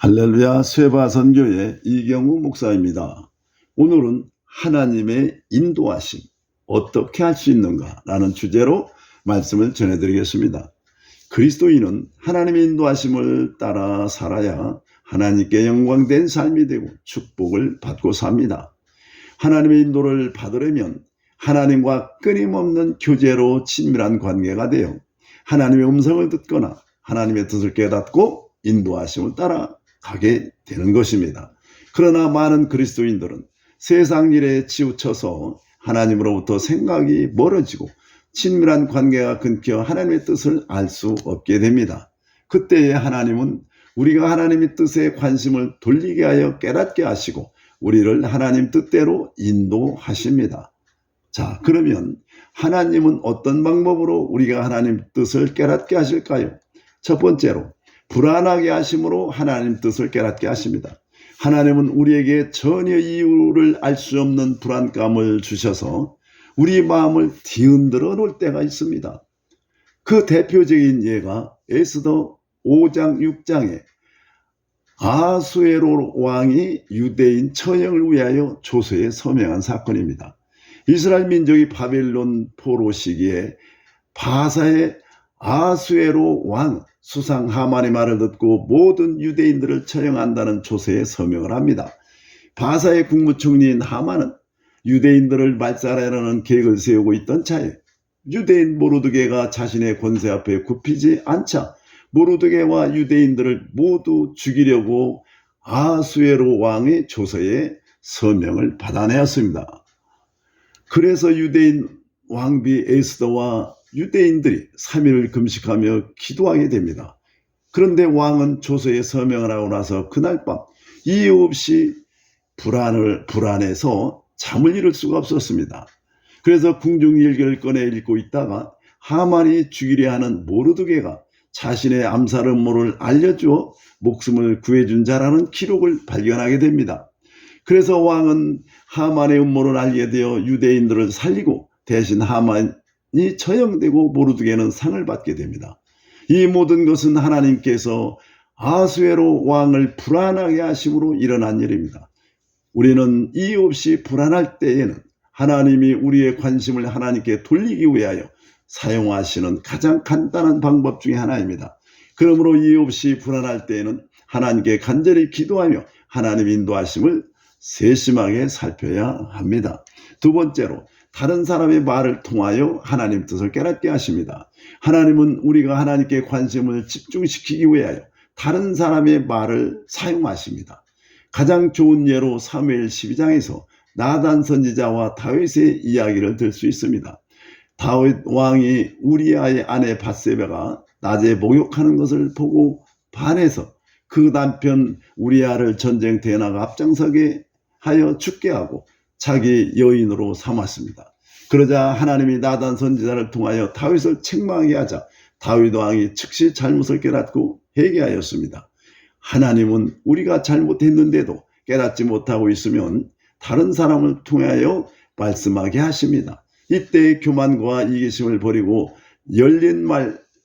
할렐루야 쇠바선교회 이경우 목사입니다. 오늘은 하나님의 인도하심, 어떻게 할 수 있는가 라는 주제로 말씀을 전해드리겠습니다. 그리스도인은 하나님의 인도하심을 따라 살아야 하나님께 영광된 삶이 되고 축복을 받고 삽니다. 하나님의 인도를 받으려면 하나님과 끊임없는 교제로 친밀한 관계가 되어 하나님의 음성을 듣거나 하나님의 뜻을 깨닫고 인도하심을 따라 가게 되는 것입니다. 그러나 많은 그리스도인들은 세상 일에 치우쳐서 하나님으로부터 생각이 멀어지고 친밀한 관계가 끊겨 하나님의 뜻을 알 수 없게 됩니다. 그때에 하나님은 우리가 하나님의 뜻에 관심을 돌리게 하여 깨닫게 하시고 우리를 하나님 뜻대로 인도하십니다. 자, 그러면 하나님은 어떤 방법으로 우리가 하나님 뜻을 깨닫게 하실까요? 첫 번째로 불안하게 하심으로 하나님 뜻을 깨닫게 하십니다. 하나님은 우리에게 전혀 이유를 알 수 없는 불안감을 주셔서 우리 마음을 뒤흔들어 놓을 때가 있습니다. 그 대표적인 예가 에스더 5장 6장에 아수에로 왕이 유대인 처형을 위하여 조서에 서명한 사건입니다. 이스라엘 민족이 바벨론 포로 시기에 바사의 아수에로 왕 수상 하만의 말을 듣고 모든 유대인들을 처형한다는 조서에 서명을 합니다. 바사의 국무총리인 하만은 유대인들을 말살하려는 계획을 세우고 있던 차에 유대인 모르드게가 자신의 권세 앞에 굽히지 않자 모르드게와 유대인들을 모두 죽이려고 아수에로 왕의 조서에 서명을 받아내었습니다. 그래서 유대인 왕비 에스더와 유대인들이 3일을 금식하며 기도하게 됩니다. 그런데 왕은 조서에 서명을 하고 나서 그날 밤 이유 없이 불안해서 잠을 이룰 수가 없었습니다. 그래서 궁중일기를 꺼내 읽고 있다가 하만이 죽이려 하는 모르드게가 자신의 암살 음모를 알려주어 목숨을 구해준 자라는 기록을 발견하게 됩니다. 그래서 왕은 하만의 음모를 알게 되어 유대인들을 살리고 대신 하만이 처형되고 모르드게는 상을 받게 됩니다. 이 모든 것은 하나님께서 아수에로 왕을 불안하게 하심으로 일어난 일입니다. 우리는 이유 없이 불안할 때에는 하나님이 우리의 관심을 하나님께 돌리기 위하여 사용하시는 가장 간단한 방법 중에 하나입니다. 그러므로 이유 없이 불안할 때에는 하나님께 간절히 기도하며 하나님의 인도하심을 세심하게 살펴야 합니다. 두 번째로 다른 사람의 말을 통하여 하나님 뜻을 깨닫게 하십니다. 하나님은 우리가 하나님께 관심을 집중시키기 위하여 다른 사람의 말을 사용하십니다. 가장 좋은 예로 사무엘 12장에서 나단 선지자와 다윗의 이야기를 들 수 있습니다. 다윗 왕이 우리아의 아내 밧세바가 낮에 목욕하는 것을 보고 반해서 그 남편 우리아를 전쟁터에 나가 앞장서게 하여 죽게 하고 자기 여인으로 삼았습니다. 그러자 하나님이 나단 선지자를 통하여 다윗을 책망하게 하자 다윗 왕이 즉시 잘못을 깨닫고 회개하였습니다. 하나님은 우리가 잘못했는데도 깨닫지 못하고 있으면 다른 사람을 통하여 말씀하게 하십니다. 이때 교만과 이기심을 버리고 열린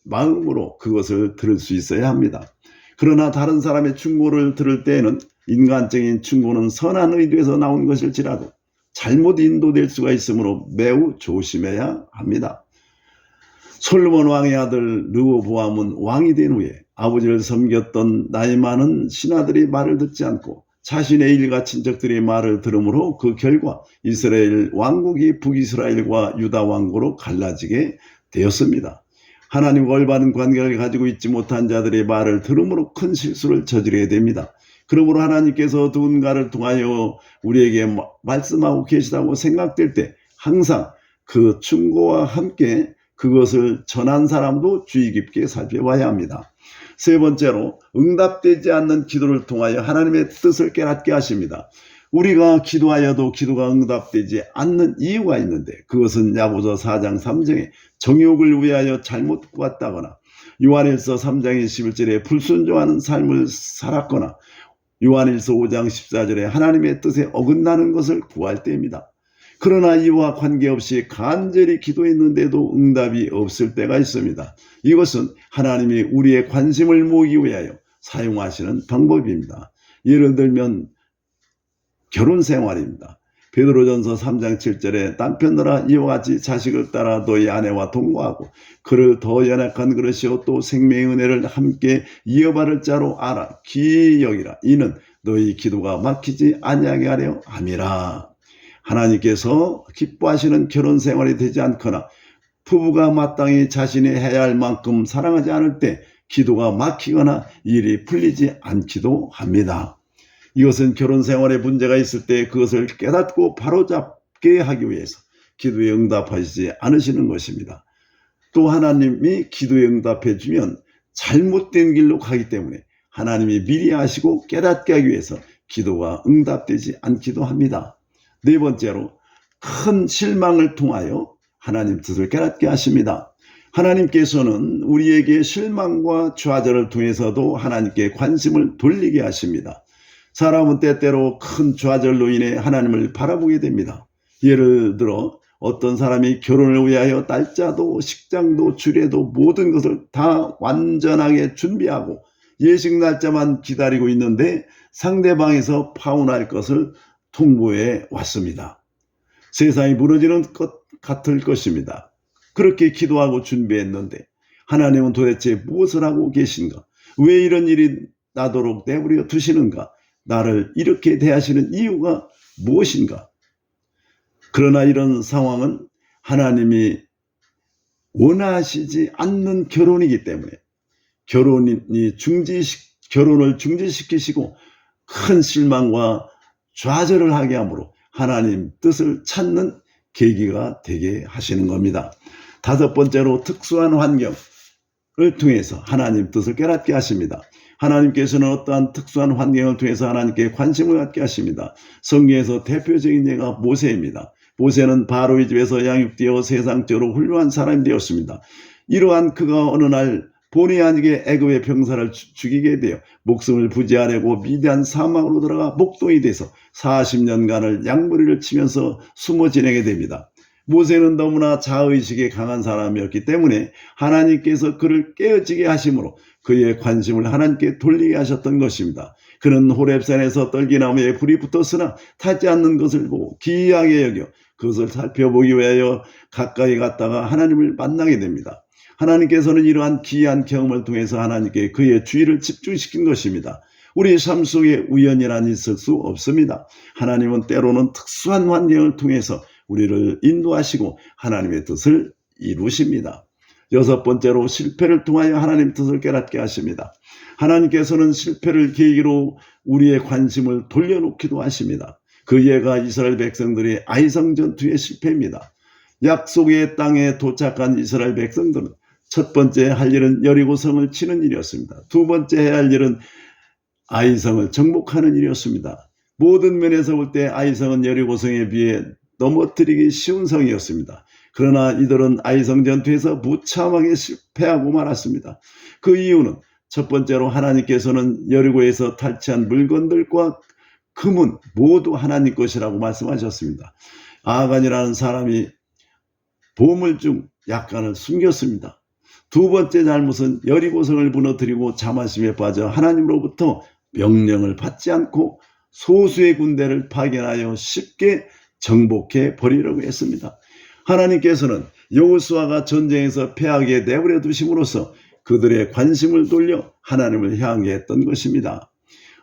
마음으로 그것을 들을 수 있어야 합니다. 그러나 다른 사람의 충고를 들을 때에는 인간적인 충고는 선한 의도에서 나온 것일지라도 잘못 인도될 수가 있으므로 매우 조심해야 합니다. 솔로몬 왕의 아들 르호보암은 왕이 된 후에 아버지를 섬겼던 나이 많은 신하들이 말을 듣지 않고 자신의 일가 친척들의 말을 들으므로 그 결과 이스라엘 왕국이 북이스라엘과 유다 왕국으로 갈라지게 되었습니다. 하나님과 올바른 관계를 가지고 있지 못한 자들의 말을 들음으로 큰 실수를 저지르게 됩니다. 그러므로 하나님께서 누군가를 통하여 우리에게 말씀하고 계시다고 생각될 때 항상 그 충고와 함께 그것을 전한 사람도 주의 깊게 살펴봐야 합니다. 세 번째로 응답되지 않는 기도를 통하여 하나님의 뜻을 깨닫게 하십니다. 우리가 기도하여도 기도가 응답되지 않는 이유가 있는데 그것은 야고보서 4장 3절에 정욕을 위하여 잘못 구했다거나 요한일서 3장 21절에 불순종하는 삶을 살았거나 요한일서 5장 14절에 하나님의 뜻에 어긋나는 것을 구할 때입니다. 그러나 이와 관계없이 간절히 기도했는데도 응답이 없을 때가 있습니다. 이것은 하나님이 우리의 관심을 모으기 위하여 사용하시는 방법입니다. 예를 들면 결혼 생활입니다. 베드로전서 3장 7절에 남편들아 이와 같이 자식을 따라 너희 아내와 동거하고 그를 더 연약한 그릇이요 또 생명의 은혜를 함께 이어받을 자로 알아 기이 여기라. 이는 너희 기도가 막히지 아니하게 하려 함이라. 하나님께서 기뻐하시는 결혼 생활이 되지 않거나 부부가 마땅히 자신이 해야 할 만큼 사랑하지 않을 때 기도가 막히거나 일이 풀리지 않기도 합니다. 이것은 결혼 생활에 문제가 있을 때 그것을 깨닫고 바로잡게 하기 위해서 기도에 응답하시지 않으시는 것입니다. 또 하나님이 기도에 응답해 주면 잘못된 길로 가기 때문에 하나님이 미리 아시고 깨닫게 하기 위해서 기도가 응답되지 않기도 합니다. 네 번째로 큰 실망을 통하여 하나님 뜻을 깨닫게 하십니다. 하나님께서는 우리에게 실망과 좌절을 통해서도 하나님께 관심을 돌리게 하십니다. 사람은 때때로 큰 좌절로 인해 하나님을 바라보게 됩니다. 예를 들어 어떤 사람이 결혼을 위하여 날짜도 식장도 주례도 모든 것을 다 완전하게 준비하고 예식 날짜만 기다리고 있는데 상대방에서 파혼할 것을 통보해 왔습니다. 세상이 무너지는 것 같을 것입니다. 그렇게 기도하고 준비했는데 하나님은 도대체 무엇을 하고 계신가? 왜 이런 일이 나도록 내버려 두시는가? 나를 이렇게 대하시는 이유가 무엇인가? 그러나 이런 상황은 하나님이 원하시지 않는 결혼이기 때문에 결혼을 중지시키시고 큰 실망과 좌절을 하게 하므로 하나님 뜻을 찾는 계기가 되게 하시는 겁니다. 다섯 번째로 특수한 환경을 통해서 하나님 뜻을 깨닫게 하십니다. 하나님께서는 어떠한 특수한 환경을 통해서 하나님께 관심을 갖게 하십니다. 성경에서 대표적인 예가 모세입니다. 모세는 바로의 집에서 양육되어 세상적으로 훌륭한 사람이 되었습니다. 이러한 그가 어느 날 본의 아니게 애굽의 병사를 죽이게 되어 목숨을 부지하려고 미디안 사막으로 들어가 목동이 돼서 40년간을 양무리를 치면서 숨어 지내게 됩니다. 모세는 너무나 자의식이 강한 사람이었기 때문에 하나님께서 그를 깨어지게 하심으로 그의 관심을 하나님께 돌리게 하셨던 것입니다. 그는 호렙산에서 떨기나무에 불이 붙었으나 타지 않는 것을 보고 기이하게 여겨 그것을 살펴보기 위하여 가까이 갔다가 하나님을 만나게 됩니다. 하나님께서는 이러한 기이한 경험을 통해서 하나님께 그의 주의를 집중시킨 것입니다. 우리 삶 속에 우연이란 있을 수 없습니다. 하나님은 때로는 특수한 환경을 통해서 우리를 인도하시고 하나님의 뜻을 이루십니다. 여섯 번째로 실패를 통하여 하나님 뜻을 깨닫게 하십니다. 하나님께서는 실패를 계기로 우리의 관심을 돌려놓기도 하십니다. 그 예가 이스라엘 백성들의 아이성 전투의 실패입니다. 약속의 땅에 도착한 이스라엘 백성들은 첫 번째 할 일은 여리고성을 치는 일이었습니다. 두 번째 해야 할 일은 아이성을 정복하는 일이었습니다. 모든 면에서 볼 때 아이성은 여리고성에 비해 넘어뜨리기 쉬운 성이었습니다. 그러나 이들은 아이성 전투에서 무참하게 실패하고 말았습니다. 그 이유는 첫 번째로 하나님께서는 여리고에서 탈취한 물건들과 금은 모두 하나님 것이라고 말씀하셨습니다. 아간이라는 사람이 보물 중 약간을 숨겼습니다. 두 번째 잘못은 여리고성을 무너뜨리고 자만심에 빠져 하나님으로부터 명령을 받지 않고 소수의 군대를 파견하여 쉽게 정복해 버리려고 했습니다. 하나님께서는 여호수아가 전쟁에서 패하게 내버려 두심으로써 그들의 관심을 돌려 하나님을 향해 했던 것입니다.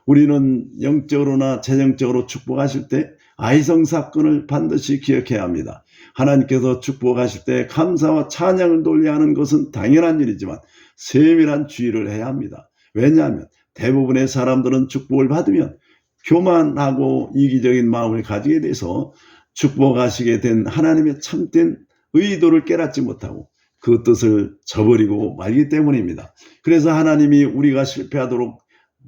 우리는 영적으로나 재정적으로 축복하실 때 아이성 사건을 반드시 기억해야 합니다. 하나님께서 축복하실 때 감사와 찬양을 돌려야 하는 것은 당연한 일이지만 세밀한 주의를 해야 합니다. 왜냐하면 대부분의 사람들은 축복을 받으면 교만하고 이기적인 마음을 가지게 돼서 축복하시게 된 하나님의 참된 의도를 깨닫지 못하고 그 뜻을 저버리고 말기 때문입니다. 그래서 하나님이 우리가 실패하도록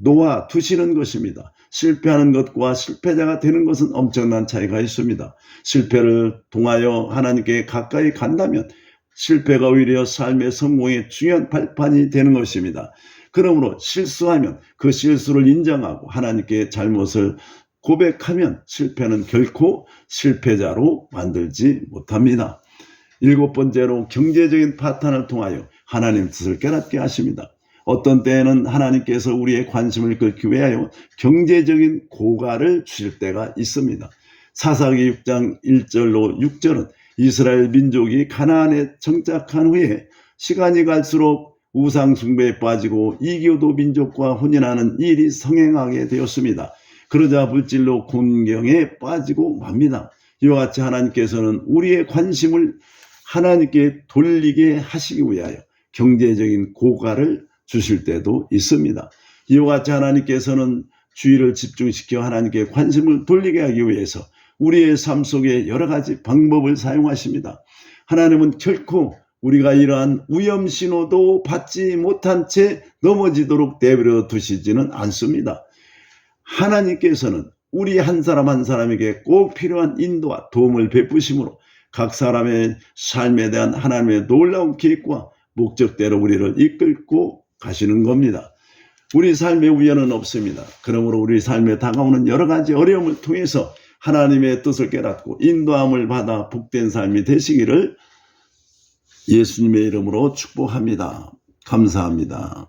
놓아두시는 것입니다. 실패하는 것과 실패자가 되는 것은 엄청난 차이가 있습니다. 실패를 통하여 하나님께 가까이 간다면 실패가 오히려 삶의 성공의 중요한 발판이 되는 것입니다. 그러므로 실수하면 그 실수를 인정하고 하나님께 잘못을 고백하면 실패는 결코 실패자로 만들지 못합니다. 일곱 번째로 경제적인 파탄을 통하여 하나님 뜻을 깨닫게 하십니다. 어떤 때에는 하나님께서 우리의 관심을 끌기 위하여 경제적인 고가를 주실 때가 있습니다. 사사기 6장 1절로 6절은 이스라엘 민족이 가나안에 정착한 후에 시간이 갈수록 우상 숭배에 빠지고 이교도 민족과 혼인하는 일이 성행하게 되었습니다. 그러자 물질로 곤경에 빠지고 맙니다. 이와 같이 하나님께서는 우리의 관심을 하나님께 돌리게 하시기 위하여 경제적인 고가를 주실 때도 있습니다. 이와 같이 하나님께서는 주의를 집중시켜 하나님께 관심을 돌리게 하기 위해서 우리의 삶 속에 여러 가지 방법을 사용하십니다. 하나님은 결코 우리가 이러한 위험신호도 받지 못한 채 넘어지도록 내버려 두시지는 않습니다. 하나님께서는 우리 한 사람 한 사람에게 꼭 필요한 인도와 도움을 베푸심으로 각 사람의 삶에 대한 하나님의 놀라운 계획과 목적대로 우리를 이끌고 가시는 겁니다. 우리 삶에 우연은 없습니다. 그러므로 우리 삶에 다가오는 여러 가지 어려움을 통해서 하나님의 뜻을 깨닫고 인도함을 받아 복된 삶이 되시기를 예수님의 이름으로 축복합니다. 감사합니다.